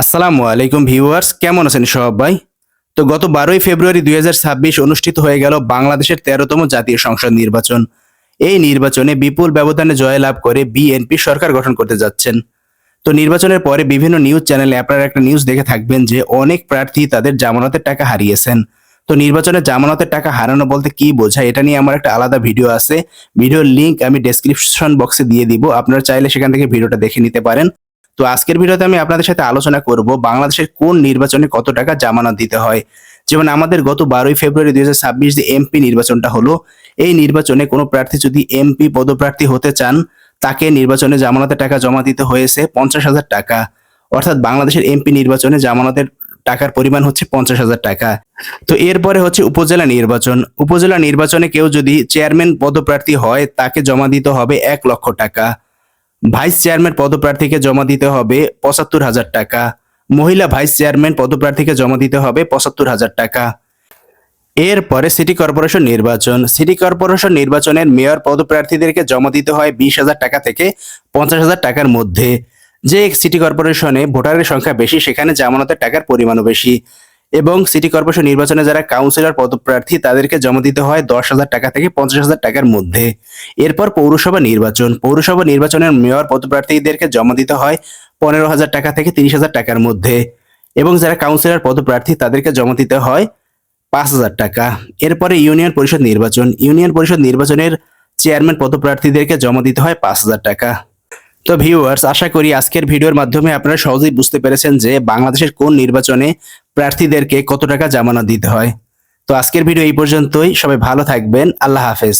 আসসালামু আলাইকুম ভিউয়ার্স, কেমন আছেন সবাই? তো গত 12ই ফেব্রুয়ারি 2026 অনুষ্ঠিত হয়ে গেল বাংলাদেশের 13তম জাতীয় সংসদ নির্বাচন। এই নির্বাচনে বিপুল ব্যবধানে জয়লাভ করে বিএনপি সরকার গঠন করতে যাচ্ছেন। তো নির্বাচনের পরে বিভিন্ন নিউজ চ্যানেলে আপনারা একটা নিউজ দেখে থাকবেন যে অনেক প্রার্থী তাদের জামানতের টাকা হারিয়েছেন। তো নির্বাচনে জামানতের টাকা হারানো বলতে কি বোঝায় এটা নিয়ে আমার একটা আলাদা ভিডিও আছে। ভিডিওর লিংক আমি ডেসক্রিপশন বক্সে দিয়ে দিব, আপনারা চাইলে সেখান থেকে ভিডিওটা দেখে নিতে পারেন। তো আজকের ভিডিওতে আমি আপনাদের সাথে আলোচনা করব বাংলাদেশের কোন নির্বাচনে কত টাকা জামানত দিতে হয়। যেমন আমাদের গত 12ই ফেব্রুয়ারি 2026 যে এমপি নির্বাচনটা হলো, এই নির্বাচনে কোনো প্রার্থী যদি এমপি পদপ্রার্থী হতে চান, তাকে নির্বাচনে জামানতের টাকা জমা দিতে হয়েছে 50,000 টাকা। অর্থাৎ বাংলাদেশের এমপি নির্বাচনে জামানতের টাকার পরিমাণ হচ্ছে 50,000 টাকা। তো এরপরে হচ্ছে উপজেলা নির্বাচন। উপজেলা নির্বাচনে কেউ যদি চেয়ারম্যান পদপ্রার্থী হয়, তাকে জমা দিতে হবে 1,00,000 টাকা। ভাইস চেয়ারম্যান পদপ্রার্থীকে জমা দিতে হবে 75,000 টাকা। মহিলা ভাইস চেয়ারম্যান পদপ্রার্থীকে জমা দিতে হবে 75,000 টাকা। এরপরে সিটি কর্পোরেশন নির্বাচন। সিটি কর্পোরেশন নির্বাচনের মেয়র পদপ্রার্থীদেরকে জমা দিতে হয় 20,000 টাকা থেকে 50,000 টাকার মধ্যে। যে সিটি কর্পোরেশনে ভোটারের সংখ্যা বেশি, সেখানে জামানতের টাকার পরিমাণও বেশি। এবং সিটি কর্পোরেশন নির্বাচনে যারা কাউন্সিলর পদপ্রার্থী, তাদেরকে জমা দিতে হয় 10,000 টাকা থেকে 50,000 টাকার মধ্যে। এরপর পৌরসভা নির্বাচন। পৌরসভা নির্বাচনের মেয়র পদপ্রার্থীদেরকে জমা দিতে হয় 15,000 টাকা থেকে 30,000 টাকার মধ্যে। এবং যারা কাউন্সিলর পদপ্রার্থী, তাদেরকে জমা দিতে হয় 5,000 টাকা। এরপরে ইউনিয়ন পরিষদ নির্বাচন। ইউনিয়ন পরিষদ নির্বাচনের চেয়ারম্যান পদপ্রার্থীদেরকে জমা দিতে হয় 5,000 টাকা। তো ভিউয়ার্স, আশা করি আজকের ভিডিওর মাধ্যমে আপনারা সহজেই বুঝতে পেরেছেন যে বাংলাদেশের কোন নির্বাচনে প্রার্থীদেরকে কত টাকা জামানত দিতে হয়। তো আজকের ভিডিও এই পর্যন্তই। সবাই ভালো থাকবেন। আল্লাহ হাফেজ।